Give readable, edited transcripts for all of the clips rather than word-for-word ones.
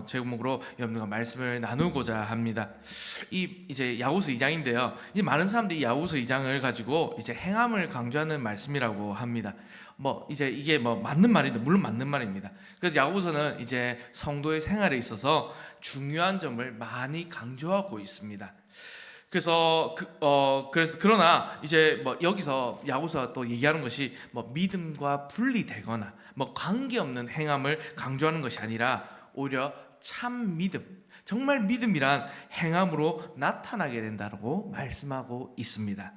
제목으로 여러분과 말씀을 나누고자 합니다. 이제 야고보서 2장인데요. 이 많은 사람들이 야고보서 2장을 가지고 이제 행함을 강조하는 말씀이라고 합니다. 이제 이게 맞는 말인데, 물론 맞는 말입니다. 그래서 야고보서는 이제 성도의 생활에 있어서 중요한 점을 많이 강조하고 있습니다. 그러나 이제 여기서 야고보서가 또 얘기하는 것이 믿음과 분리되거나 관계없는 행함을 강조하는 것이 아니라 오히려 참 믿음, 정말 믿음이란 행함으로 나타나게 된다고 말씀하고 있습니다.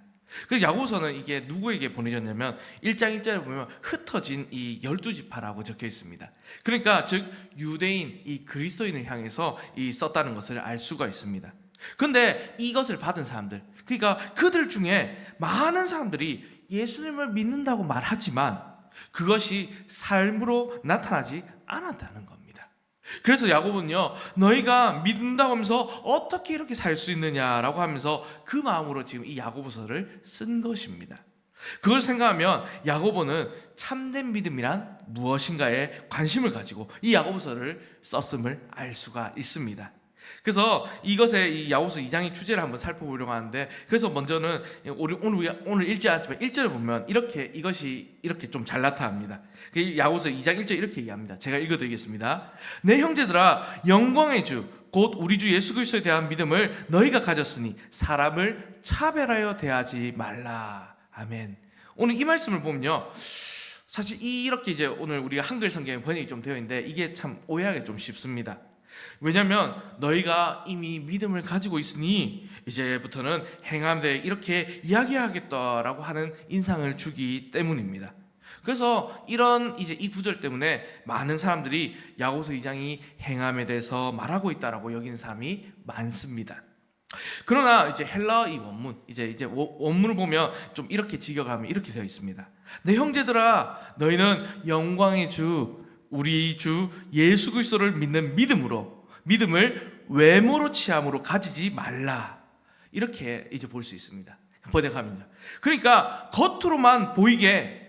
그래서 야고보서는 이게 누구에게 보내졌냐면 1장 1절에 보면 흩어진 이 12지파라고 적혀 있습니다. 그러니까 즉 유대인, 이 그리스도인을 향해서 썼다는 것을 알 수가 있습니다. 그런데 이것을 받은 사람들, 그러니까 그들 중에 많은 사람들이 예수님을 믿는다고 말하지만 그것이 삶으로 나타나지 않았다는 겁니다. 그래서 야고보는요, 너희가 믿는다고 하면서 어떻게 이렇게 살 수 있느냐라고 하면서 그 마음으로 지금 이 야고보서를 쓴 것입니다. 그걸 생각하면 야고보는 참된 믿음이란 무엇인가에 관심을 가지고 이 야고보서를 썼음을 알 수가 있습니다. 그래서 이 야고보서 2장의 주제를 한번 살펴보려고 하는데, 그래서 먼저는 오늘 읽지 않지만 1절을 보면 이것이 이렇게 좀 잘 나타납니다. 야고보서 2장 1절 이렇게 얘기합니다. 제가 읽어드리겠습니다. 내 형제들아, 영광의 주 곧 우리 주 예수 그리스도에 대한 믿음을 너희가 가졌으니 사람을 차별하여 대하지 말라. 아멘. 오늘 이 말씀을 보면요, 사실 이렇게 이제 오늘 우리가 한글 성경에 번역이 좀 되어 있는데 이게 참 오해하기 좀 쉽습니다. 왜냐하면 너희가 이미 믿음을 가지고 있으니 이제부터는 행함에 이렇게 이야기하겠다라고 하는 인상을 주기 때문입니다. 그래서 이 구절 때문에 많은 사람들이 야고보서 2장이 행함에 대해서 말하고 있다라고 여기는 사람이 많습니다. 그러나 이제 헬라어 이 원문, 이제 원문을 보면 좀 이렇게 직역하면 이렇게 되어 있습니다. 내 형제들아, 너희는 영광의 주 우리 주 예수 그리스도를 믿는 믿음을 외모로 취함으로 가지지 말라. 이렇게 이제 볼 수 있습니다. 번역하면요. 그러니까 겉으로만 보이게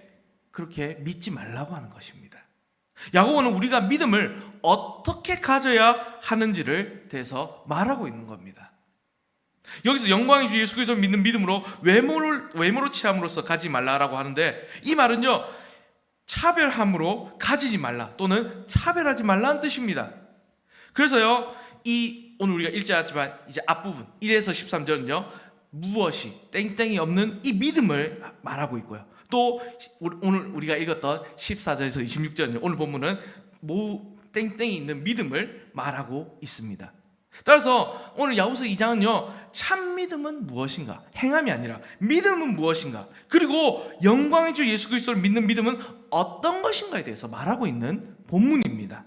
그렇게 믿지 말라고 하는 것입니다. 야고보는 우리가 믿음을 어떻게 가져야 하는지를 대해서 말하고 있는 겁니다. 여기서 영광의 주 예수 그리스도를 믿는 믿음으로 외모로 취함으로써 가지 말라라고 하는데, 이 말은요, 차별함으로 가지지 말라 또는 차별하지 말라는 뜻입니다. 그래서요, 오늘 우리가 읽지 않았지만 이제 앞부분 1에서 13절은요 무엇이 땡땡이 없는 이 믿음을 말하고 있고요, 또 오늘 우리가 읽었던 14절에서 26절은요, 오늘 본문은 땡땡이 있는 믿음을 말하고 있습니다. 따라서 오늘 야고보서 2장은요, 참 믿음은 무엇인가, 행함이 아니라 믿음은 무엇인가, 그리고 영광의 주 예수 그리스도를 믿는 믿음은 어떤 것인가에 대해서 말하고 있는 본문입니다.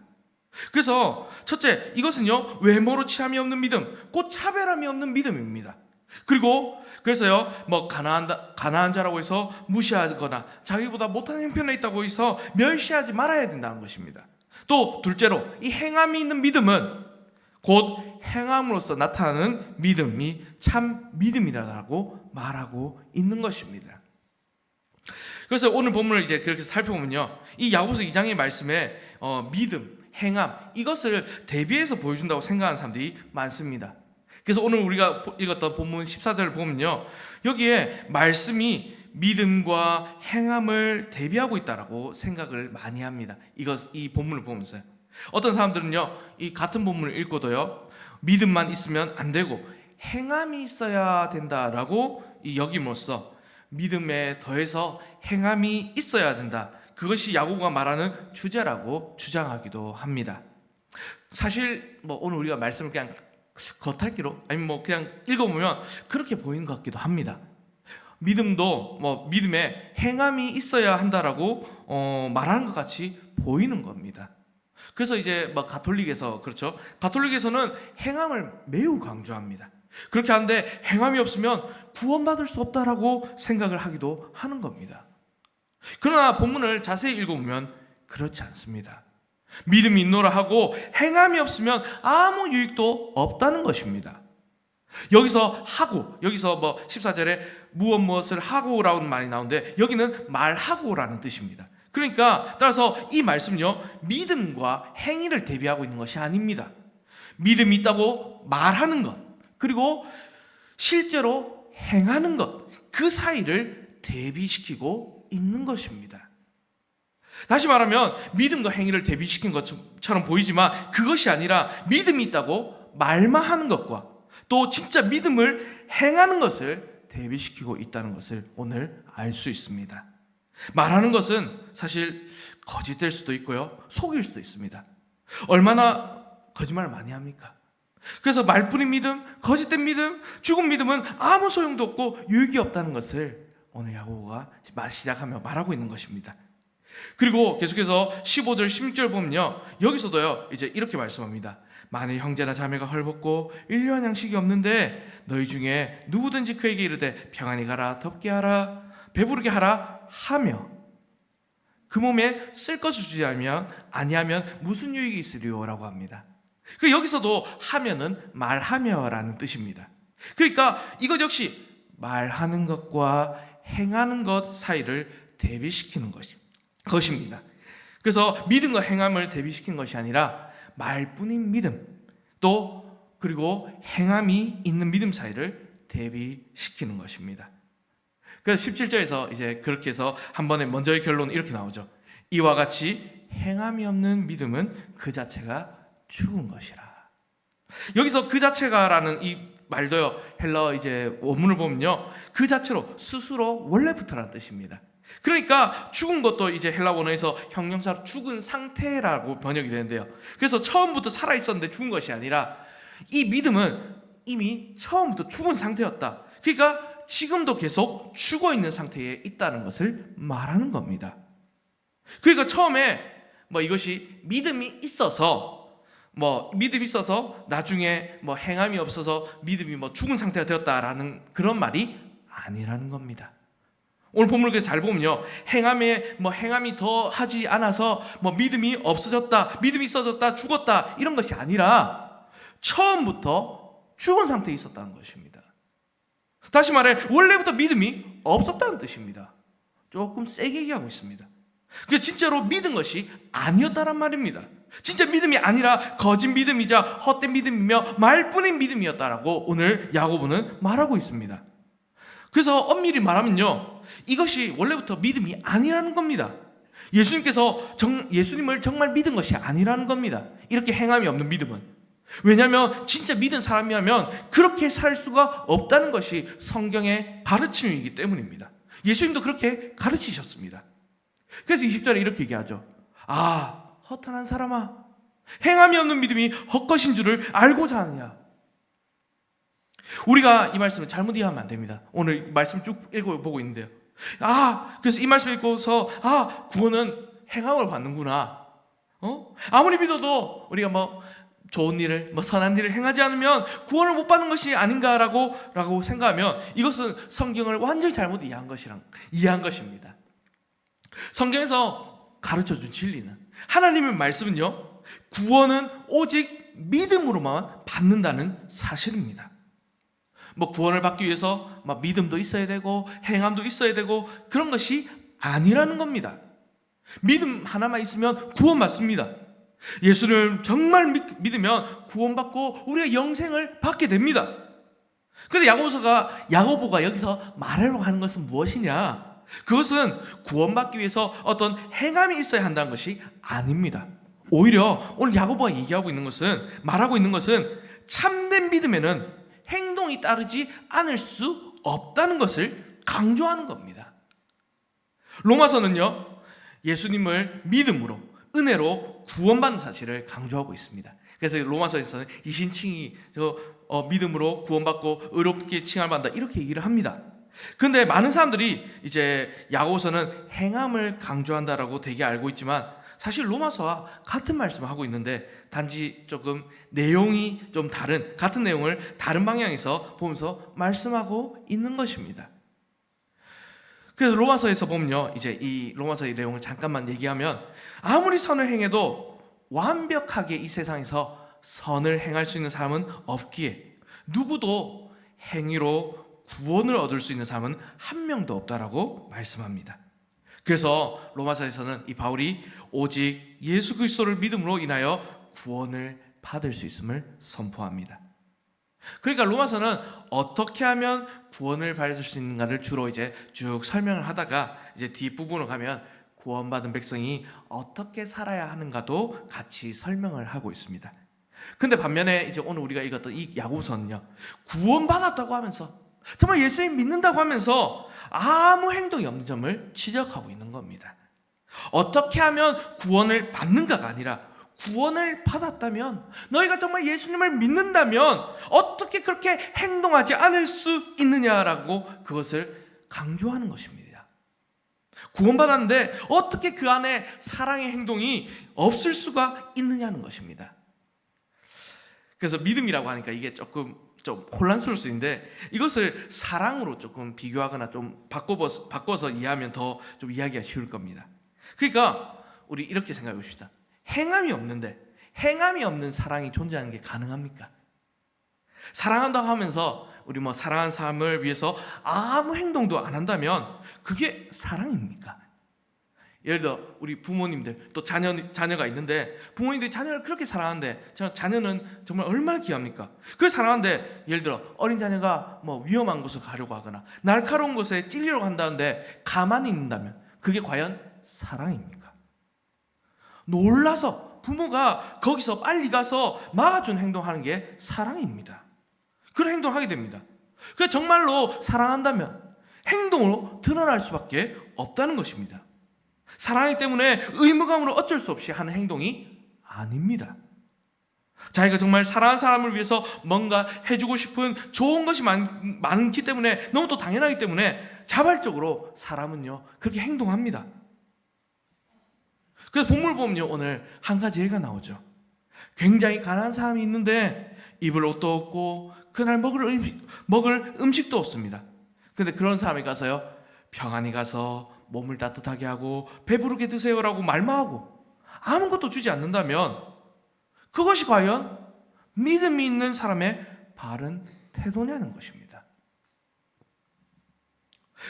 그래서 첫째, 이것은요 외모로 취함이 없는 믿음, 곧 차별함이 없는 믿음입니다. 그래서요 가난한 자라고 해서 무시하거나 자기보다 못한 형편에 있다고 해서 멸시하지 말아야 된다는 것입니다. 또 둘째로, 이 행함이 있는 믿음은 곧 행함으로써 나타나는 믿음이 참 믿음이라고 말하고 있는 것입니다. 그래서 오늘 본문을 이제 그렇게 살펴보면요, 이 야고보서 2장의 말씀에 믿음, 행함, 이것을 대비해서 보여준다고 생각하는 사람들이 많습니다. 그래서 오늘 우리가 읽었던 본문 14절을 보면요, 여기에 말씀이 믿음과 행함을 대비하고 있다라고 생각을 많이 합니다. 이 본문을 보면서요. 어떤 사람들은요, 이 같은 본문을 읽고도요, 믿음만 있으면 안 되고 행함이 있어야 된다라고 여김으로써 믿음에 더해서 행함이 있어야 된다, 그것이 야고보가 말하는 주제라고 주장하기도 합니다. 사실 오늘 우리가 말씀을 그냥 겉핥기로 아니면 그냥 읽어보면 그렇게 보이는 것 같기도 합니다. 믿음도 믿음에 행함이 있어야 한다라고 말하는 것 같이 보이는 겁니다. 그래서 이제 가톨릭에서, 그렇죠, 가톨릭에서는 행함을 매우 강조합니다. 그렇게 하는데 행함이 없으면 구원받을 수 없다라고 생각을 하기도 하는 겁니다. 그러나 본문을 자세히 읽어보면 그렇지 않습니다. 믿음이 있노라 하고 행함이 없으면 아무 유익도 없다는 것입니다. 여기서 14절에 무엇을 하고라는 말이 나오는데, 여기는 말하고라는 뜻입니다. 그러니까 따라서 이 말씀은요, 믿음과 행위를 대비하고 있는 것이 아닙니다. 믿음이 있다고 말하는 것, 그리고 실제로 행하는 것, 그 사이를 대비시키고 있는 것입니다. 다시 말하면 믿음과 행위를 대비시킨 것처럼 보이지만 그것이 아니라 믿음이 있다고 말만 하는 것과 또 진짜 믿음을 행하는 것을 대비시키고 있다는 것을 오늘 알 수 있습니다. 말하는 것은 사실 거짓될 수도 있고요, 속일 수도 있습니다. 얼마나 거짓말을 많이 합니까? 그래서 말뿐인 믿음, 거짓된 믿음, 죽은 믿음은 아무 소용도 없고 유익이 없다는 것을 오늘 야고보가 시작하며 말하고 있는 것입니다. 그리고 계속해서 15절 16절 보면요, 여기서도요 이제 이렇게 말씀합니다. 만일 형제나 자매가 헐벗고 일용할 양식이 없는데 너희 중에 누구든지 그에게 이르되 평안히 가라, 덥게 하라, 배부르게 하라 하며 그 몸에 쓸 것을 주지 아니하면 무슨 유익이 있으리요라고 합니다. 그 여기서도 하면은 말하며라는 뜻입니다. 그러니까 이것 역시 말하는 것과 행하는 것 사이를 대비시키는 것입니다. 그래서 믿음과 행함을 대비시킨 것이 아니라 말뿐인 믿음, 또 그리고 행함이 있는 믿음 사이를 대비시키는 것입니다. 그래서 17절에서 이제 그렇게 해서 한 번에 먼저의 결론은 이렇게 나오죠. 이와 같이 행함이 없는 믿음은 그 자체가 죽은 것이라. 여기서 그 자체가라는 이 말도요, 헬러 이제 원문을 보면요, 그 자체로 스스로 원래부터라는 뜻입니다. 그러니까 죽은 것도 이제 헬라 원어에서 형용사로 죽은 상태라고 번역이 되는데요. 그래서 처음부터 살아 있었는데 죽은 것이 아니라 이 믿음은 이미 처음부터 죽은 상태였다. 그러니까 지금도 계속 죽어 있는 상태에 있다는 것을 말하는 겁니다. 그러니까 처음에 이것이 믿음이 있어서 나중에 행함이 없어서 믿음이 죽은 상태가 되었다라는 그런 말이 아니라는 겁니다. 오늘 본문을 잘 보면요, 행함이 더 하지 않아서 믿음이 없어졌다, 믿음이 있어졌다, 죽었다 이런 것이 아니라 처음부터 죽은 상태에 있었다는 것입니다. 다시 말해 원래부터 믿음이 없었다는 뜻입니다. 조금 세게 얘기하고 있습니다. 그게 진짜로 믿은 것이 아니었다란 말입니다. 진짜 믿음이 아니라 거짓 믿음이자 헛된 믿음이며 말뿐인 믿음이었다라고 오늘 야고보는 말하고 있습니다. 그래서 엄밀히 말하면요, 이것이 원래부터 믿음이 아니라는 겁니다. 예수님을 정말 믿은 것이 아니라는 겁니다. 이렇게 행함이 없는 믿음은. 왜냐하면 진짜 믿은 사람이라면 그렇게 살 수가 없다는 것이 성경의 가르침이기 때문입니다. 예수님도 그렇게 가르치셨습니다. 그래서 20절에 이렇게 얘기하죠. 허탄한 사람아, 행함이 없는 믿음이 헛것인 줄을 알고자 하느냐. 우리가 이 말씀을 잘못 이해하면 안 됩니다. 오늘 말씀 쭉 읽어보고 있는데요, 그래서 이 말씀 읽고서 구원은 행함을 받는구나. 아무리 믿어도 우리가 좋은 일을 선한 일을 행하지 않으면 구원을 못 받는 것이 아닌가라고 생각하면 이것은 성경을 완전히 잘못 이해한 것입니다. 성경에서 가르쳐준 진리는, 하나님의 말씀은요, 구원은 오직 믿음으로만 받는다는 사실입니다. 구원을 받기 위해서 믿음도 있어야 되고 행함도 있어야 되고 그런 것이 아니라는 겁니다. 믿음 하나만 있으면 구원받습니다. 예수를 정말 믿으면 구원받고 우리가 영생을 받게 됩니다. 그런데 야고보가 여기서 말하려고 하는 것은 무엇이냐? 그것은 구원받기 위해서 어떤 행함이 있어야 한다는 것이 아닙니다. 오히려 오늘 야고보가 말하고 있는 것은 참된 믿음에는 행동이 따르지 않을 수 없다는 것을 강조하는 겁니다. 로마서는요, 예수님을 믿음으로, 은혜로 구원받는 사실을 강조하고 있습니다. 그래서 로마서에서는 이신칭이 믿음으로 구원받고 의롭게 칭함을 받는다 이렇게 얘기를 합니다. 그런데 많은 사람들이 이제 야고보서는 행함을 강조한다라고 되게 알고 있지만 사실 로마서와 같은 말씀을 하고 있는데 단지 조금 내용이 좀 같은 내용을 다른 방향에서 보면서 말씀하고 있는 것입니다. 그래서 로마서에서 보면요, 이제 이 로마서의 내용을 잠깐만 얘기하면 아무리 선을 행해도 완벽하게 이 세상에서 선을 행할 수 있는 사람은 없기에 누구도 행위로 구원을 얻을 수 있는 사람은 한 명도 없다라고 말씀합니다. 그래서 로마서에서는 이 바울이 오직 예수 그리스도를 믿음으로 인하여 구원을 받을 수 있음을 선포합니다. 그러니까 로마서는 어떻게 하면 구원을 받을 수 있는가를 주로 이제 쭉 설명을 하다가 이제 뒷부분으로 가면 구원받은 백성이 어떻게 살아야 하는가도 같이 설명을 하고 있습니다. 근데 반면에 이제 오늘 우리가 읽었던 이 야고보서는요, 구원받았다고 하면서 정말 예수님 믿는다고 하면서 아무 행동이 없는 점을 지적하고 있는 겁니다. 어떻게 하면 구원을 받는가가 아니라 구원을 받았다면, 너희가 정말 예수님을 믿는다면 어떻게 그렇게 행동하지 않을 수 있느냐라고 그것을 강조하는 것입니다. 구원받았는데 어떻게 그 안에 사랑의 행동이 없을 수가 있느냐는 것입니다. 그래서 믿음이라고 하니까 이게 조금 좀 혼란스러울 수 있는데, 이것을 사랑으로 조금 비교하거나 좀 바꿔서 이해하면 더 좀 이해하기가 쉬울 겁니다. 그러니까 우리 이렇게 생각해 봅시다. 행함이 없는 사랑이 존재하는 게 가능합니까? 사랑한다고 하면서 우리 사랑하는 사람을 위해서 아무 행동도 안 한다면 그게 사랑입니까? 예를 들어 우리 부모님들 또 자녀가 있는데, 부모님들이 자녀를 그렇게 사랑하는데 자녀는 정말 얼마나 귀합니까? 그걸 사랑하는데 예를 들어 어린 자녀가 위험한 곳을 가려고 하거나 날카로운 곳에 찔리려고 한다는데 가만히 있는다면 그게 과연 사랑입니까? 놀라서 부모가 거기서 빨리 가서 막아준 행동하는 게 사랑입니다. 그런 행동을 하게 됩니다. 그래서 정말로 사랑한다면 행동으로 드러날 수밖에 없다는 것입니다. 사랑하기 때문에 의무감으로 어쩔 수 없이 하는 행동이 아닙니다. 자기가 정말 사랑하는 사람을 위해서 뭔가 해주고 싶은 좋은 것이 많기 때문에, 너무 또 당연하기 때문에 자발적으로 사람은요 그렇게 행동합니다. 그래서 본문을 보면요, 오늘 한 가지 예가 나오죠. 굉장히 가난한 사람이 있는데 입을 옷도 없고 그날 먹을 음식도 없습니다. 근데 그런 사람이 가서요, 평안히 가서 몸을 따뜻하게 하고 배부르게 드세요라고 말만 하고 아무것도 주지 않는다면 그것이 과연 믿음이 있는 사람의 바른 태도냐는 것입니다.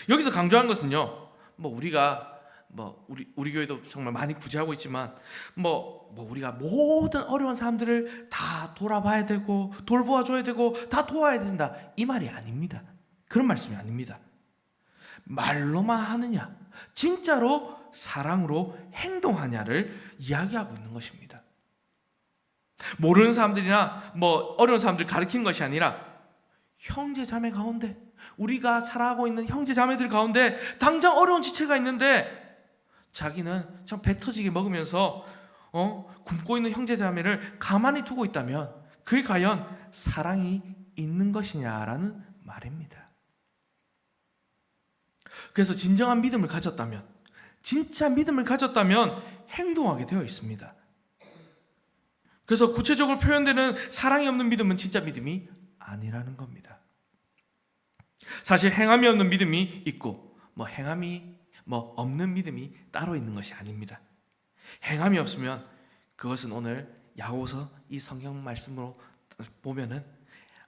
여기서 강조한 것은요, 우리가 우리 교회도 정말 많이 구제하고 있지만 우리가 모든 어려운 사람들을 다 돌아봐야 되고 돌보아줘야 되고 다 도와야 된다, 이 말이 아닙니다. 그런 말씀이 아닙니다. 말로만 하느냐, 진짜로 사랑으로 행동하냐를 이야기하고 있는 것입니다. 모르는 사람들이나 어려운 사람들을 가르치는 것이 아니라 형제 자매 가운데, 우리가 살아가고 있는 형제 자매들 가운데 당장 어려운 지체가 있는데 자기는 참 배 터지게 먹으면서 굶고 있는 형제 자매를 가만히 두고 있다면 그게 과연 사랑이 있는 것이냐라는 말입니다. 그래서 진정한 믿음을 가졌다면, 진짜 믿음을 가졌다면 행동하게 되어 있습니다. 그래서 구체적으로 표현되는 사랑이 없는 믿음은 진짜 믿음이 아니라는 겁니다. 사실 행함이 없는 믿음이 있고 행함이 없는 믿음이 따로 있는 것이 아닙니다. 행함이 없으면 그것은 오늘 야고보서 이 성경 말씀으로 보면은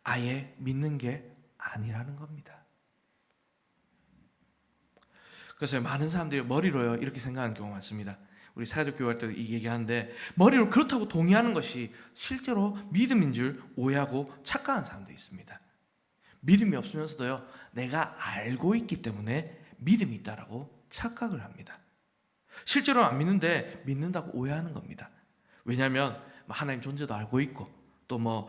아예 믿는 게 아니라는 겁니다. 그래서 많은 사람들이 머리로요 이렇게 생각하는 경우가 많습니다. 우리 사회적 교회 할 때도 이 얘기하는데, 머리로 그렇다고 동의하는 것이 실제로 믿음인 줄 오해하고 착각하는 사람도 있습니다. 믿음이 없으면서도요, 내가 알고 있기 때문에 믿음이 있다라고 착각을 합니다. 실제로는 안 믿는데 믿는다고 오해하는 겁니다. 왜냐하면 하나님 존재도 알고 있고, 또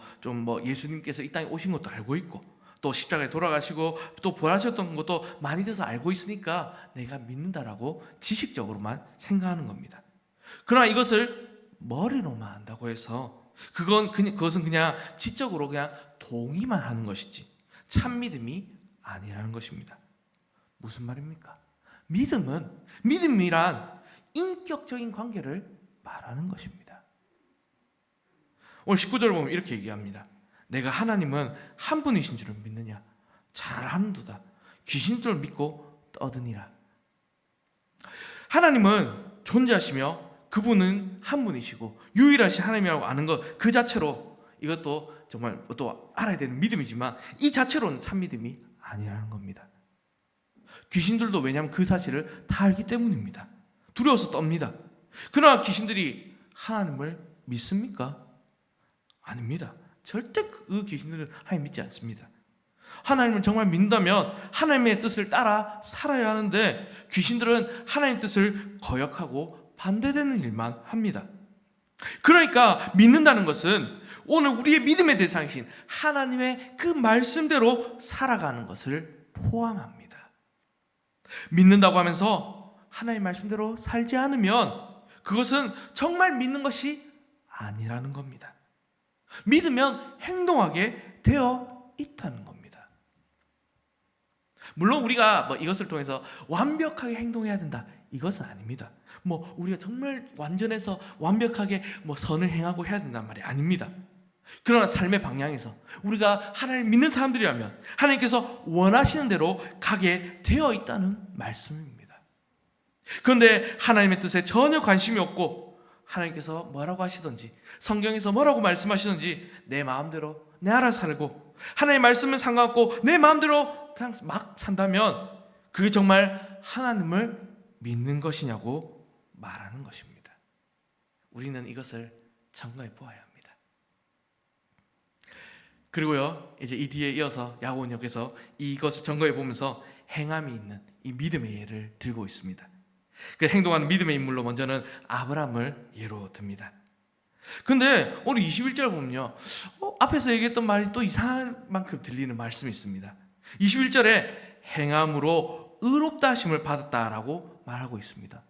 예수님께서 이 땅에 오신 것도 알고 있고, 또 십자가에 돌아가시고 또 부활하셨던 것도 많이 돼서 알고 있으니까 내가 믿는다라고 지식적으로만 생각하는 겁니다. 그러나 이것을 머리로만 한다고 해서 그것은 그냥 지적으로 그냥 동의만 하는 것이지 참 믿음이 아니라는 것입니다. 무슨 말입니까? 믿음이란 인격적인 관계를 말하는 것입니다. 오늘 19절을 보면 이렇게 얘기합니다. 내가 하나님은 한 분이신 줄을 믿느냐? 잘하는도다. 귀신들을 믿고 떠드니라. 하나님은 존재하시며 그분은 한 분이시고 유일하신 하나님이라고 아는 것 그 자체로, 이것도 정말 또 알아야 되는 믿음이지만 이 자체로는 참 믿음이 아니라는 겁니다. 귀신들도 왜냐하면 그 사실을 다 알기 때문입니다. 두려워서 떱니다. 그러나 귀신들이 하나님을 믿습니까? 아닙니다. 절대 그 귀신들은 하나님 믿지 않습니다. 하나님을 정말 믿는다면 하나님의 뜻을 따라 살아야 하는데 귀신들은 하나님의 뜻을 거역하고 반대되는 일만 합니다. 그러니까 믿는다는 것은 오늘 우리의 믿음의 대상이신 하나님의 그 말씀대로 살아가는 것을 포함합니다. 믿는다고 하면서 하나님의 말씀대로 살지 않으면 그것은 정말 믿는 것이 아니라는 겁니다. 믿으면 행동하게 되어 있다는 겁니다. 물론 우리가 이것을 통해서 완벽하게 행동해야 된다, 이것은 아닙니다. 우리가 정말 완전해서 완벽하게 선을 행하고 해야 된단 말이 아닙니다. 그러나 삶의 방향에서 우리가 하나님을 믿는 사람들이라면 하나님께서 원하시는 대로 가게 되어 있다는 말씀입니다. 그런데 하나님의 뜻에 전혀 관심이 없고 하나님께서 뭐라고 하시든지 성경에서 뭐라고 말씀하시든지 내 마음대로 내 알아서 살고 하나님의 말씀은 상관없고 내 마음대로 그냥 막 산다면 그게 정말 하나님을 믿는 것이냐고 말하는 것입니다. 우리는 이것을 점검해 보아야 합니다. 그리고요, 이제 이 뒤에 이어서 야고보서에서 이것을 점검해 보면서 행함이 있는 이 믿음의 예를 들고 있습니다. 그 행동하는 믿음의 인물로 먼저는 아브라함을 예로 듭니다. 근데 오늘 21절 보면요, 앞에서 얘기했던 말이 또 이상한 만큼 들리는 말씀이 있습니다. 21절에 행함으로 의롭다 하심을 받았다라고 말하고 있습니다.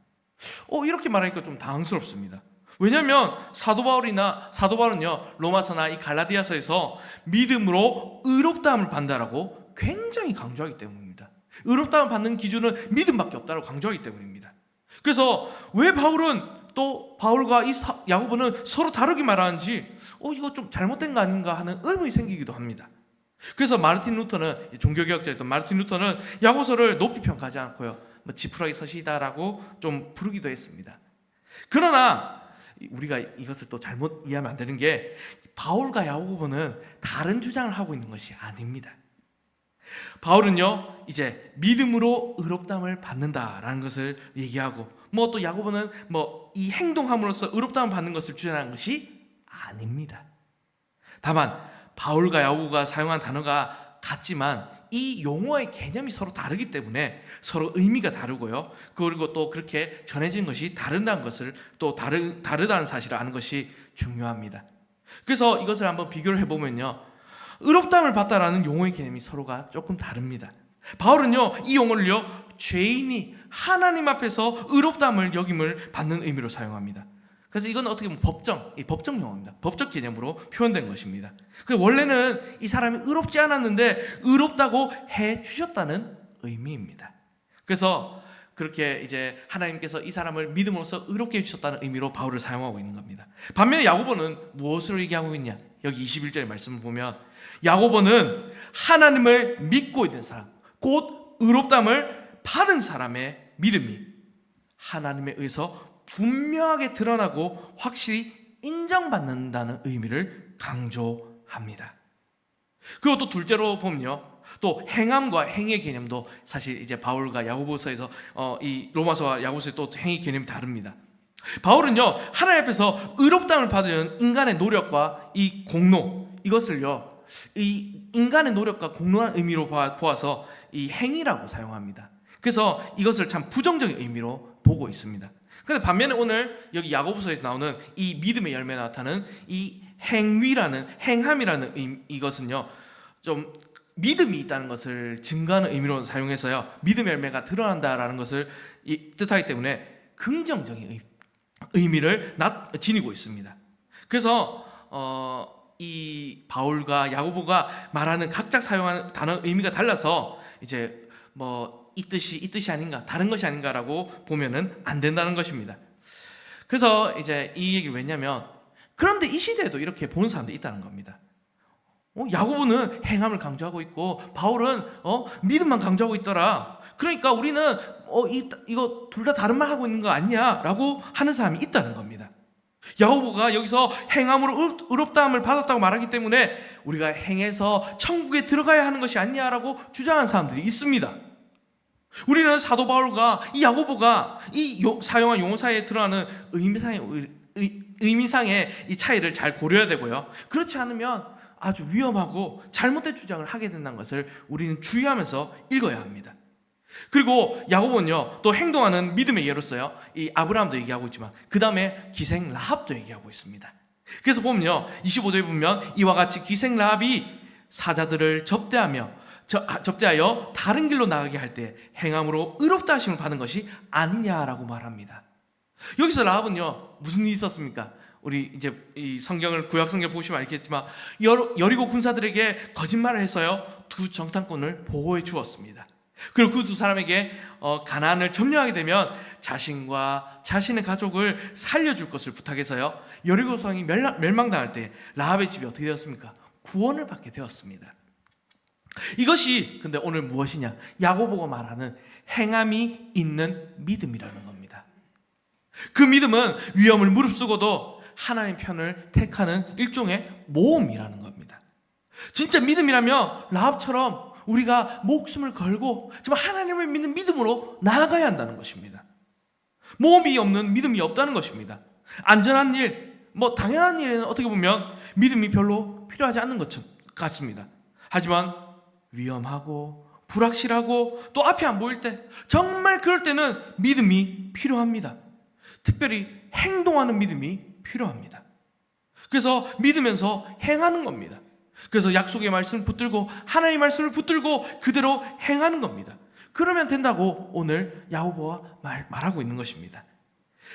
이렇게 말하니까 좀 당황스럽습니다. 왜냐하면 사도 바울은요 로마서나 이 갈라디아서에서 믿음으로 의롭다함을 받는다라고 굉장히 강조하기 때문입니다. 의롭다함을 받는 기준은 믿음밖에 없다고 강조하기 때문입니다. 그래서 왜 바울과 이 야고보는 서로 다르게 말하는지 이거 좀 잘못된 거 아닌가 하는 의문이 생기기도 합니다. 그래서 종교개혁자였던 마르틴 루터는 야고보서를 높이 평가하지 않고요 지푸라기 서시다라고 좀 부르기도 했습니다. 그러나 우리가 이것을 또 잘못 이해하면 안 되는 게 바울과 야고보는 다른 주장을 하고 있는 것이 아닙니다. 바울은요 이제 믿음으로 의롭다함을 받는다라는 것을 얘기하고 또 야고보는 이 행동함으로써 의롭다함을 받는 것을 주장하는 것이 아닙니다. 다만 바울과 야고보가 사용한 단어가 같지만 이 용어의 개념이 서로 다르기 때문에 서로 의미가 다르고요. 그리고 또 그렇게 전해진 것이 다르다는 것을 또 다르다는 사실을 아는 것이 중요합니다. 그래서 이것을 한번 비교를 해보면요, 의롭다함을 받다라는 용어의 개념이 서로가 조금 다릅니다. 바울은요 이 용어를요 죄인이 하나님 앞에서 의롭다함을 여김을 받는 의미로 사용합니다. 그래서 이건 어떻게 보면 법정 용어입니다. 법적 개념으로 표현된 것입니다. 원래는 이 사람이 의롭지 않았는데 의롭다고 해 주셨다는 의미입니다. 그래서 그렇게 이제 하나님께서 이 사람을 믿음으로써 의롭게 해 주셨다는 의미로 바울을 사용하고 있는 겁니다. 반면에 야고보는 무엇으로 얘기하고 있냐? 여기 21절의 말씀을 보면 야고보는 하나님을 믿고 있는 사람, 곧 의롭다함을 받은 사람의 믿음이 하나님에 의해서 분명하게 드러나고 확실히 인정받는다는 의미를 강조합니다. 그리고 또 둘째로 보면요, 또 행함과 행의 개념도 사실 이제 바울과 야고보서에서 이 로마서와 야고보서의 또 행의 개념이 다릅니다. 바울은요 하나님 앞에서 의롭다함을 받으려는 인간의 노력과 이 공로, 이것을요 이 인간의 노력과 공로한 의미로 보아서 이 행위라고 사용합니다. 그래서 이것을 참 부정적인 의미로 보고 있습니다. 그런데 반면에 오늘 여기 야고보서에서 나오는 이 믿음의 열매가 나타나는 이 행함이라는 이것은요 좀 믿음이 있다는 것을 증거하는 의미로 사용해서요 믿음의 열매가 드러난다라는 것을 뜻하기 때문에 긍정적인 의미를 지니고 있습니다. 그래서 이 바울과 야고보가 말하는 각자 사용하는 단어 의미가 달라서 이제 이 뜻이 아닌가, 다른 것이 아닌가라고 보면은 안 된다는 것입니다. 그래서 이제 이 얘기를 왜냐면 그런데 이 시대에도 이렇게 보는 사람들이 있다는 겁니다. 야고보는 행함을 강조하고 있고 바울은 믿음만 강조하고 있더라. 그러니까 우리는 이거 둘 다 다른 말 하고 있는 거 아니냐라고 하는 사람이 있다는 겁니다. 야고보가 여기서 행함으로 의롭다함을 받았다고 말하기 때문에 우리가 행해서 천국에 들어가야 하는 것이 아니냐라고 주장하는 사람들이 있습니다. 우리는 사도 바울과 이 야고보가 사용한 용어 사이에 드러나는 의미상의 이 차이를 잘 고려해야 되고요. 그렇지 않으면 아주 위험하고 잘못된 주장을 하게 된다는 것을 우리는 주의하면서 읽어야 합니다. 그리고 야고보는요, 또 행동하는 믿음의 예로서요, 이 아브라함도 얘기하고 있지만 그 다음에 기생 라합도 얘기하고 있습니다. 그래서 보면요, 25절에 보면 이와 같이 기생 라합이 사자들을 접대하여 다른 길로 나가게 할 때 행함으로 의롭다 하심을 받은 것이 아니냐라고 말합니다. 여기서 라합은요, 무슨 일이 있었습니까? 우리 이제 이 성경을, 구약 성경을 보시면 알겠지만 여리고 군사들에게 거짓말을 해서요, 두 정탐꾼을 보호해 주었습니다. 그리고 그 두 사람에게 가나안을 점령하게 되면 자신과 자신의 가족을 살려줄 것을 부탁해서요, 여리고 성이 멸망당할 때 라합의 집이 어떻게 되었습니까? 구원을 받게 되었습니다. 이것이 근데 오늘 무엇이냐? 야고보가 말하는 행함이 있는 믿음이라는 겁니다. 그 믿음은 위험을 무릅쓰고도 하나님 편을 택하는 일종의 모험이라는 겁니다. 진짜 믿음이라면 라합처럼 우리가 목숨을 걸고 정말 하나님을 믿는 믿음으로 나아가야 한다는 것입니다. 모험이 없는 믿음이 없다는 것입니다. 안전한 일, 당연한 일에는 어떻게 보면 믿음이 별로 필요하지 않는 것 같습니다. 하지만 위험하고 불확실하고 또 앞이 안 보일 때, 정말 그럴 때는 믿음이 필요합니다. 특별히 행동하는 믿음이 필요합니다. 그래서 믿으면서 행하는 겁니다. 그래서 약속의 말씀을 붙들고 하나님의 말씀을 붙들고 그대로 행하는 겁니다. 그러면 된다고 오늘 야고보가 말하고 있는 것입니다.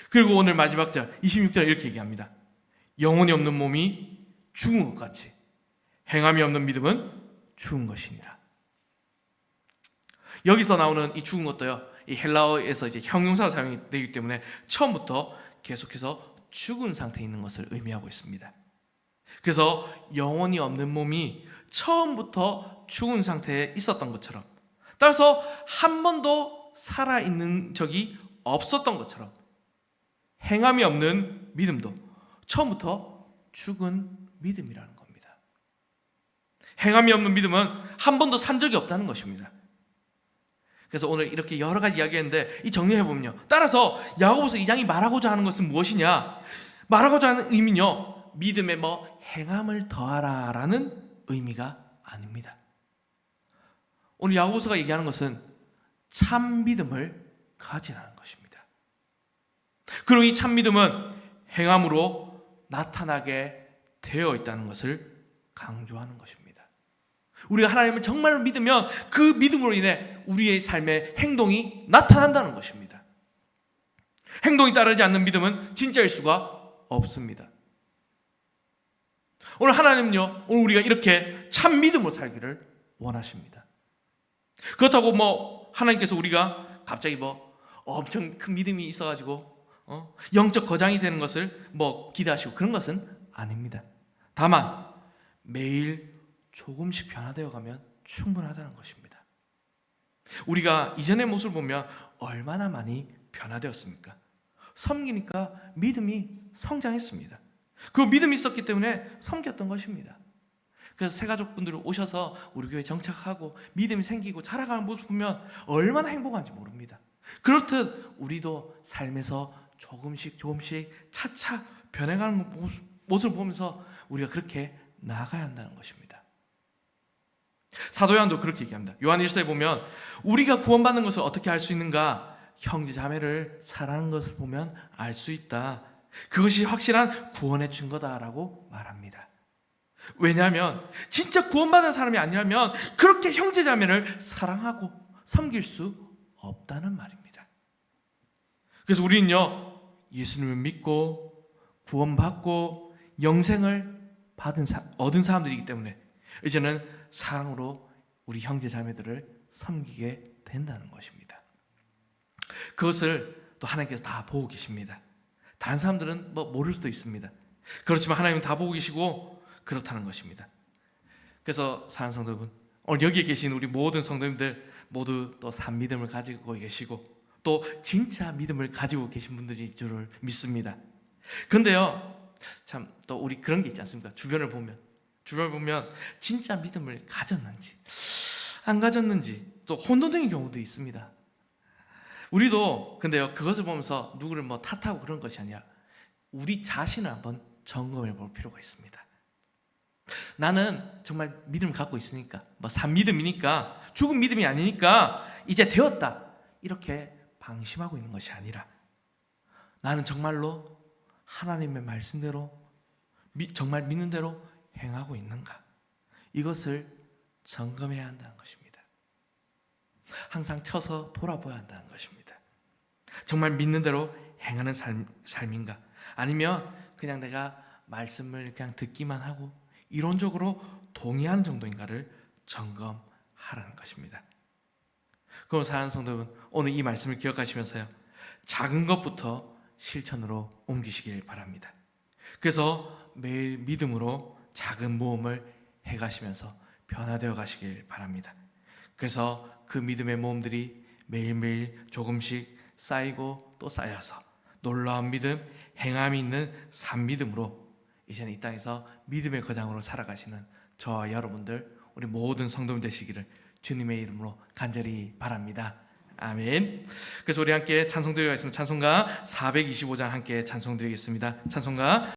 그리고 오늘 마지막 절 26절에 이렇게 얘기합니다. 영혼이 없는 몸이 죽은 것 같이 행함이 없는 믿음은 죽은 것이니라. 여기서 나오는 이 죽은 것도요, 이 헬라어에서 이제 형용사로 사용이 되기 때문에 처음부터 계속해서 죽은 상태에 있는 것을 의미하고 있습니다. 그래서 영혼이 없는 몸이 처음부터 죽은 상태에 있었던 것처럼, 따라서 한 번도 살아있는 적이 없었던 것처럼 행함이 없는 믿음도 처음부터 죽은 믿음이라는 겁니다. 행함이 없는 믿음은 한 번도 산 적이 없다는 것입니다. 그래서 오늘 이렇게 여러 가지 이야기했는데 이 정리해보면요, 따라서 야고보서 2장이 말하고자 하는 것은 무엇이냐? 말하고자 하는 의미는요, 믿음에 행함을 더하라 라는 의미가 아닙니다. 오늘 야고보서가 얘기하는 것은 참 믿음을 가지라는 것입니다. 그리고 이 참 믿음은 행함으로 나타나게 되어 있다는 것을 강조하는 것입니다. 우리가 하나님을 정말 믿으면 그 믿음으로 인해 우리의 삶의 행동이 나타난다는 것입니다. 행동이 따르지 않는 믿음은 진짜일 수가 없습니다. 오늘 하나님은요, 오늘 우리가 이렇게 참 믿음으로 살기를 원하십니다. 그렇다고 하나님께서 우리가 갑자기 엄청 큰 믿음이 있어가지고 영적 거장이 되는 것을 기대하시고 그런 것은 아닙니다. 다만 매일 조금씩 변화되어 가면 충분하다는 것입니다. 우리가 이전의 모습을 보면 얼마나 많이 변화되었습니까? 섬기니까 믿음이 성장했습니다. 그 믿음이 있었기 때문에 섬겼던 것입니다. 그래서 새가족분들이 오셔서 우리 교회에 정착하고 믿음이 생기고 자라가는 모습 보면 얼마나 행복한지 모릅니다. 그렇듯 우리도 삶에서 조금씩 차차 변해가는 모습을 보면서 우리가 그렇게 나아가야 한다는 것입니다. 사도 요한도 그렇게 얘기합니다. 요한 1서에 보면 우리가 구원받는 것을 어떻게 알 수 있는가? 형제 자매를 사랑하는 것을 보면 알 수 있다. 그것이 확실한 구원의 증거다라고 말합니다. 왜냐하면 진짜 구원받은 사람이 아니라면 그렇게 형제 자매를 사랑하고 섬길 수 없다는 말입니다. 그래서 우리는요, 예수님을 믿고 구원받고 영생을 얻은 사람들이기 때문에 이제는 사랑으로 우리 형제 자매들을 섬기게 된다는 것입니다. 그것을 또 하나님께서 다 보고 계십니다. 다른 사람들은 모를 수도 있습니다. 그렇지만 하나님은 다 보고 계시고 그렇다는 것입니다. 그래서 사랑하는 성도 여러분, 오늘 여기에 계신 우리 모든 성도님들 모두 또 산 믿음을 가지고 계시고 또 진짜 믿음을 가지고 계신 분들일 줄을 믿습니다. 근데요, 참 또 우리 그런 게 있지 않습니까? 주변을 보면 진짜 믿음을 가졌는지 안 가졌는지 또 혼돈된 경우도 있습니다. 우리도 근데요, 그것을 보면서 누구를 뭐 탓하고 그런 것이 아니라 우리 자신을 한번 점검해 볼 필요가 있습니다. 나는 정말 믿음을 갖고 있으니까, 뭐 산 믿음이니까, 죽은 믿음이 아니니까 이제 되었다, 이렇게 방심하고 있는 것이 아니라 나는 정말로 하나님의 말씀대로 정말 믿는 대로 행하고 있는가, 이것을 점검해야 한다는 것입니다. 항상 쳐서 돌아봐야 한다는 것입니다. 정말 믿는 대로 행하는 삶인가, 아니면 그냥 내가 말씀을 그냥 듣기만 하고 이론적으로 동의하는 정도인가를 점검하라는 것입니다. 그럼 사랑하는 성도 여러분, 오늘 이 말씀을 기억하시면서요, 작은 것부터 실천으로 옮기시길 바랍니다. 그래서 매일 믿음으로 작은 모험을 해가시면서 변화되어 가시길 바랍니다. 그래서 그 믿음의 모험들이 매일매일 조금씩 쌓이고 또 쌓여서 놀라운 믿음, 행함이 있는 산 믿음으로 이제는 이 땅에서 믿음의 거장으로 살아가시는 저와 여러분들, 우리 모든 성도님 되시기를 주님의 이름으로 간절히 바랍니다. 아멘. 그래서 우리 함께 찬송드리겠습니다. 찬송가 425장 함께 찬송드리겠습니다. 찬송가